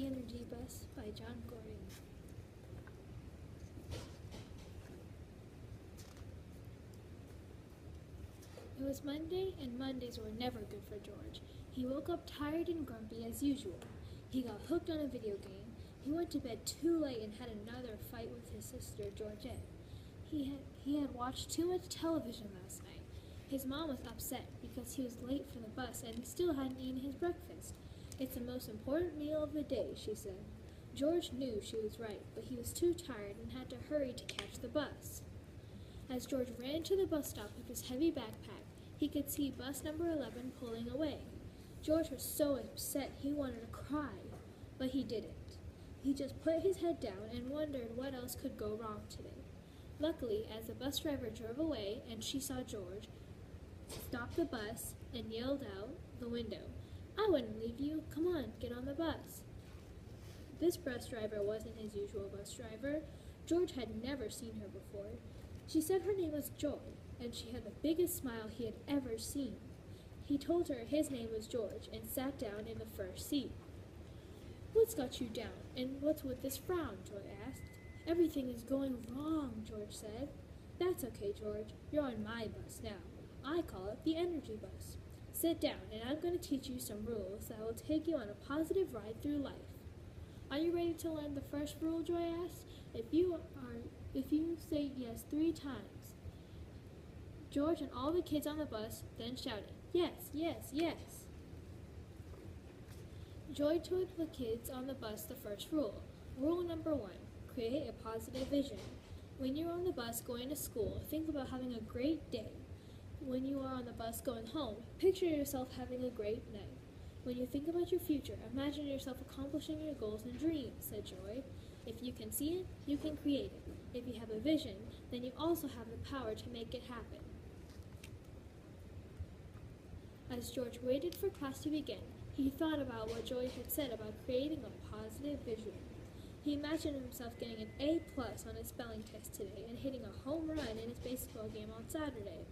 The Energy Bus by John Gordon. It was Monday, and Mondays were never good for George. He woke up tired and grumpy as usual. He got hooked on a video game. He went to bed too late and had another fight with his sister, Georgette. He had watched too much television last night. His mom was upset because he was late for the bus and still hadn't eaten his breakfast. "It's the most important meal of the day," she said. George knew she was right, but he was too tired and had to hurry to catch the bus. As George ran to the bus stop with his heavy backpack, he could see bus number 11 pulling away. George was so upset he wanted to cry, but he didn't. He just put his head down and wondered what else could go wrong today. Luckily, as the bus driver drove away and she saw George, stopped the bus and yelled out the window, "I wouldn't leave you. Come on, get on the bus." This bus driver wasn't his usual bus driver. George had never seen her before. She said her name was Joy, and she had the biggest smile he had ever seen. He told her his name was George and sat down in the first seat. "What's got you down, and what's with this frown?" Joy asked. "Everything is going wrong," George said. "That's okay, George. You're on my bus now. I call it the Energy Bus. Sit down, and I'm going to teach you some rules that will take you on a positive ride through life." "Are you ready to learn the first rule?" Joy asked. If you say yes 3 times." George and all the kids on the bus then shouted, "Yes, yes, yes." Joy told the kids on the bus the first rule. Rule number 1, create a positive vision. When you're on the bus going to school, think about having a great day. When you are on the bus going home, picture yourself having a great night. When you think about your future, imagine yourself accomplishing your goals and dreams, said Joy. If you can see it, you can create it. If you have a vision, then you also have the power to make it happen. As George waited for class to begin, he thought about what Joy had said about creating a positive vision. He imagined himself getting an A+ on his spelling test today and hitting a home run in his baseball game on Saturday.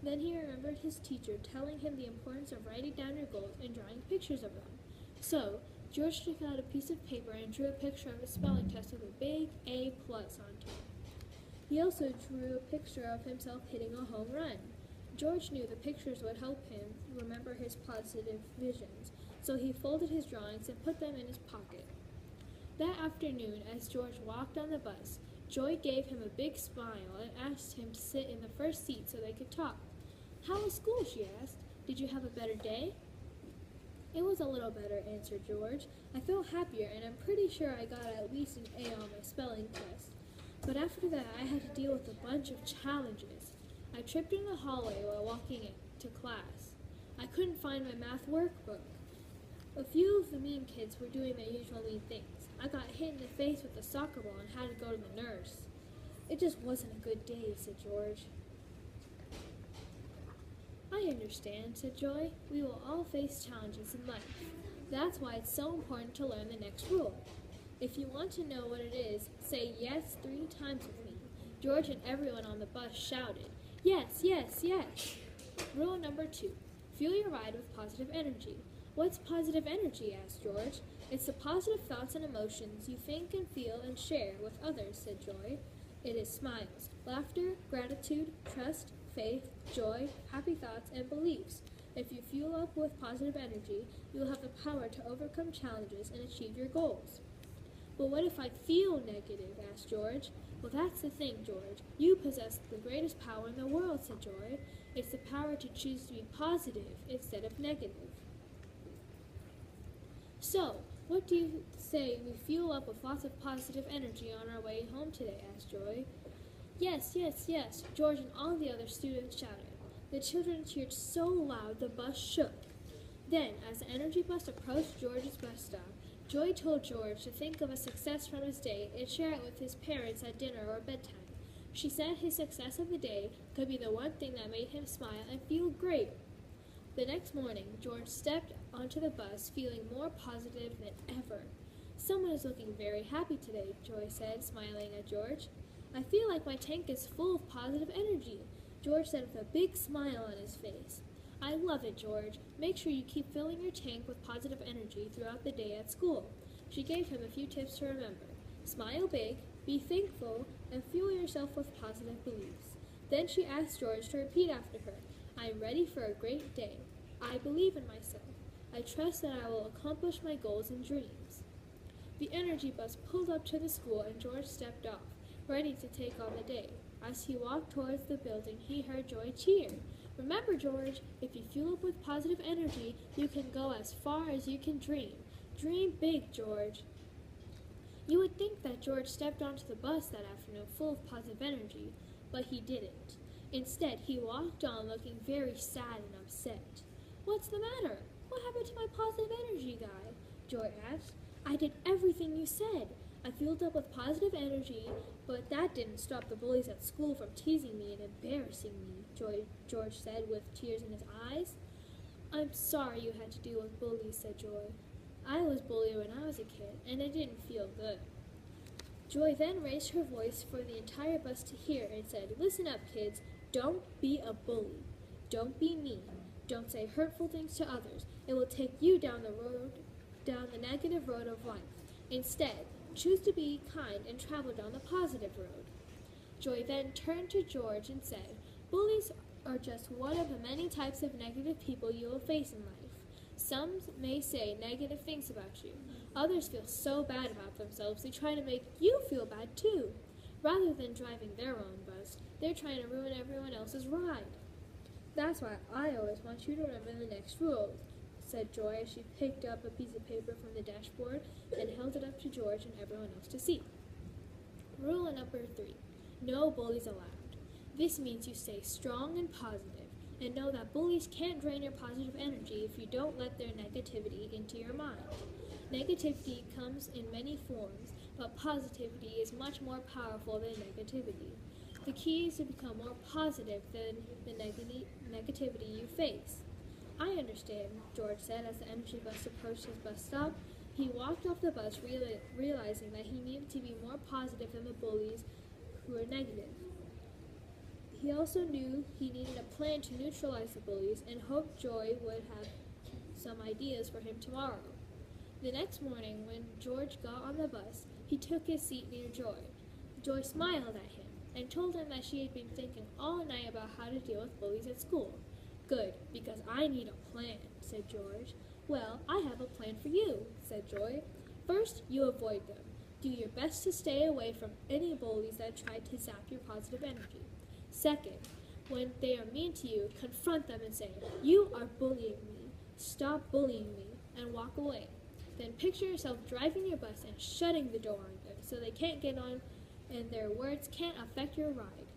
Then he remembered his teacher telling him the importance of writing down your goals and drawing pictures of them. So, George took out a piece of paper and drew a picture of his spelling test with a big A+ on top. He also drew a picture of himself hitting a home run. George knew the pictures would help him remember his positive visions, so he folded his drawings and put them in his pocket. That afternoon, as George walked on the bus, Joy gave him a big smile and asked him to sit in the first seat so they could talk. "How was school?" she asked. "Did you have a better day?" "It was a little better," answered George. "I felt happier, and I'm pretty sure I got at least an A on my spelling test. But after that, I had to deal with a bunch of challenges. I tripped in the hallway while walking to class. I couldn't find my math workbook. A few of the mean kids were doing their usual mean things. I got hit in the face with a soccer ball and had to go to the nurse. It just wasn't a good day," said George. "I understand," said Joy. "We will all face challenges in life. That's why it's so important to learn the next rule. If you want to know what it is, say yes 3 times with me." George and everyone on the bus shouted, "Yes, yes, yes." Rule number 2, fuel your ride with positive energy. "What's positive energy?" asked George. "It's the positive thoughts and emotions you think and feel and share with others," said Joy. "It is smiles, laughter, gratitude, trust, faith, joy, happy thoughts, and beliefs. If you fuel up with positive energy, you will have the power to overcome challenges and achieve your goals." "But what if I feel negative?" asked George. "Well, that's the thing, George. You possess the greatest power in the world," said Joy. "It's the power to choose to be positive instead of negative." "So, what do you say we fuel up with lots of positive energy on our way home today?" asked Joy. "Yes, yes, yes," George and all the other students shouted. The children cheered so loud the bus shook. Then, as the energy bus approached George's bus stop, Joy told George to think of a success from his day and share it with his parents at dinner or bedtime. She said his success of the day could be the one thing that made him smile and feel great. The next morning, George stepped onto the bus feeling more positive than ever. "Someone is looking very happy today," Joy said, smiling at George. "I feel like my tank is full of positive energy," George said with a big smile on his face. "I love it, George. Make sure you keep filling your tank with positive energy throughout the day at school. She gave him a few tips to remember. Smile big, be thankful, and fuel yourself with positive beliefs. Then she asked George to repeat after her. I am ready for a great day. I believe in myself. I trust that I will accomplish my goals and dreams. The energy bus pulled up to the school and George stepped off, ready to take on the day. As he walked towards the building, he heard Joy cheer. Remember, George, if you fuel up with positive energy, you can go as far as you can dream. Dream big, George. You would think that George stepped onto the bus that afternoon full of positive energy, but he didn't. Instead, he walked on looking very sad and upset. What's the matter? What happened to my positive energy guy? Joy asked. I did everything you said. I fueled up with positive energy, but that didn't stop the bullies at school from teasing me and embarrassing me, George said with tears in his eyes. I'm sorry you had to deal with bullies, said Joy. I was bullied when I was a kid, and it didn't feel good. Joy then raised her voice for the entire bus to hear and said, Listen up, kids. Don't be a bully. Don't be mean. Don't say hurtful things to others. It will take you down the negative road of life. Instead, choose to be kind and travel down the positive road. Joy then turned to George and said, Bullies are just one of the many types of negative people you will face in life. Some may say negative things about you. Others feel so bad about themselves they try to make you feel bad too. Rather than driving their own bus, they're trying to ruin everyone else's ride. That's why I always want you to remember the next rule, said Joy as she picked up a piece of paper from the dashboard and held it up to George and everyone else to see. Rule number 3. No bullies allowed. This means you stay strong and positive, and know that bullies can't drain your positive energy if you don't let their negativity into your mind. Negativity comes in many forms, but positivity is much more powerful than negativity. The key is to become more positive than the negativity you face. I understand, George said as the energy bus approached his bus stop. He walked off the bus realizing that he needed to be more positive than the bullies who were negative. He also knew he needed a plan to neutralize the bullies and hoped Joy would have some ideas for him tomorrow. The next morning, when George got on the bus, he took his seat near Joy. Joy smiled at him and told him that she had been thinking all night about how to deal with bullies at school. Good, because I need a plan, said George. Well, I have a plan for you, said Joy. First, you avoid them. Do your best to stay away from any bullies that try to zap your positive energy. Second, when they are mean to you, confront them and say, You are bullying me. Stop bullying me, and walk away. Then picture yourself driving your bus and shutting the door on them so they can't get on and their words can't affect your ride.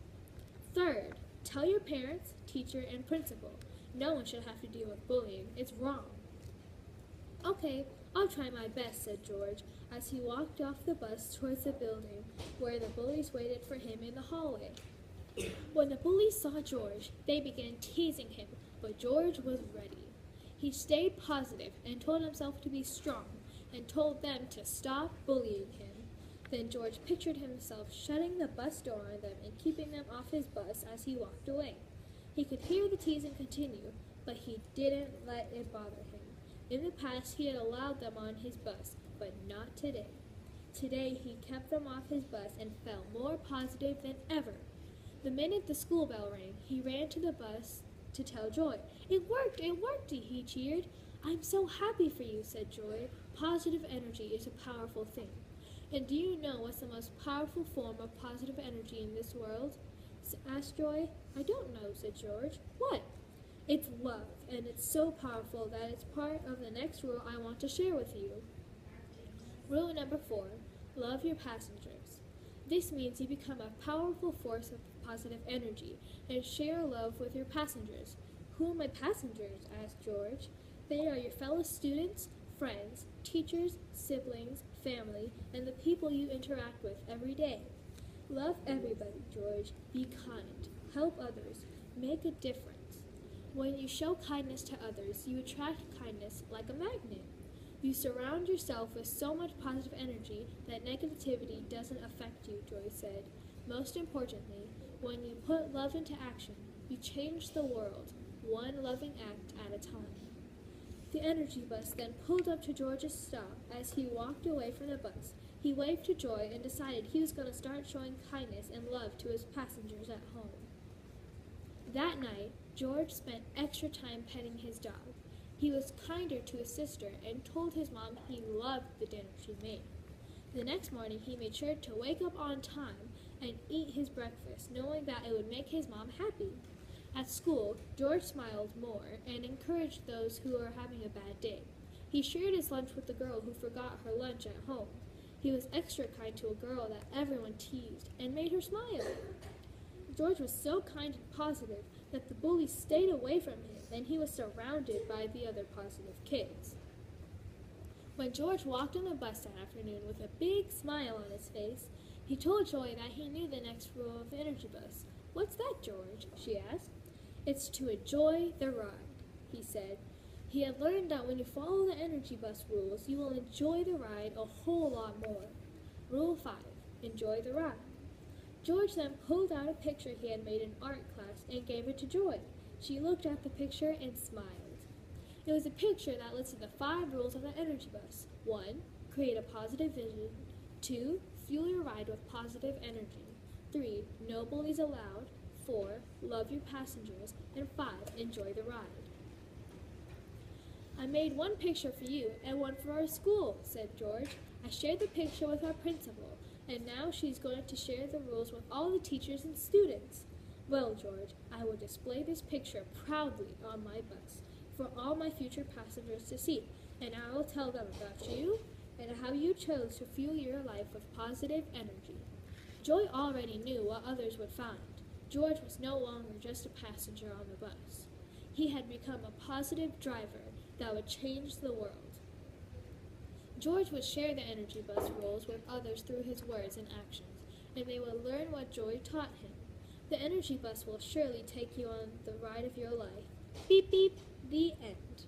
Third, tell your parents, teacher, and principal. No one should have to deal with bullying. It's wrong. Okay, I'll try my best, said George, as he walked off the bus towards the building where the bullies waited for him in the hallway. When the bullies saw George, they began teasing him, but George was ready. He stayed positive and told himself to be strong and told them to stop bullying him. Then George pictured himself shutting the bus door on them and keeping them off his bus as he walked away. He could hear the teasing continue, but he didn't let it bother him. In the past, he had allowed them on his bus, but not today. Today, he kept them off his bus and felt more positive than ever. The minute the school bell rang, he ran to the bus to tell Joy. It worked, he cheered. I'm so happy for you, said Joy. Positive energy is a powerful thing. And do you know what's the most powerful form of positive energy in this world? Asked Joy. I don't know, said George. What? It's love, and it's so powerful that it's part of the next rule I want to share with you. Rule number 4, love your passengers. This means you become a powerful force of positive energy and share love with your passengers. Who are my passengers? Asked George. They are your fellow students, friends, teachers, siblings, family, and the people you interact with every day. Love everybody, George. Be kind. Help others. Make a difference. When you show kindness to others, you attract kindness like a magnet. You surround yourself with so much positive energy that negativity doesn't affect you, Joy said. Most importantly, when you put love into action, you change the world, one loving act at a time. The energy bus then pulled up to George's stop. As he walked away from the bus, he waved to Joy and decided he was going to start showing kindness and love to his passengers at home. That night, George spent extra time petting his dog. He was kinder to his sister and told his mom he loved the dinner she made. The next morning, he made sure to wake up on time and eat his breakfast, knowing that it would make his mom happy. At school, George smiled more and encouraged those who were having a bad day. He shared his lunch with the girl who forgot her lunch at home. He was extra kind to a girl that everyone teased and made her smile. George was so kind and positive that the bullies stayed away from him, and he was surrounded by the other positive kids. When George walked on the bus that afternoon with a big smile on his face, he told Joy that he knew the next rule of the energy bus. "What's that, George?" she asked. "It's to enjoy the ride," he said. He had learned that when you follow the energy bus rules, you will enjoy the ride a whole lot more. Rule 5. Enjoy the ride. George then pulled out a picture he had made in art class and gave it to Joy. She looked at the picture and smiled. It was a picture that listed the 5 rules of the energy bus. 1. Create a positive vision. 2. Fuel your ride with positive energy. 3. No bullies allowed. 4. Love your passengers. And 5. Enjoy the ride. "I made one picture for you and one for our school," said George. "I shared the picture with our principal, and now she's going to share the rules with all the teachers and students. Well, George, I will display this picture proudly on my bus for all my future passengers to see, and I will tell them about you and how you chose to fuel your life with positive energy." Joy already knew what others would find. George was no longer just a passenger on the bus. He had become a positive driver that would change the world. George would share the energy bus rules with others through his words and actions, and they would learn what Joy taught him. The energy bus will surely take you on the ride of your life. Beep beep, the end.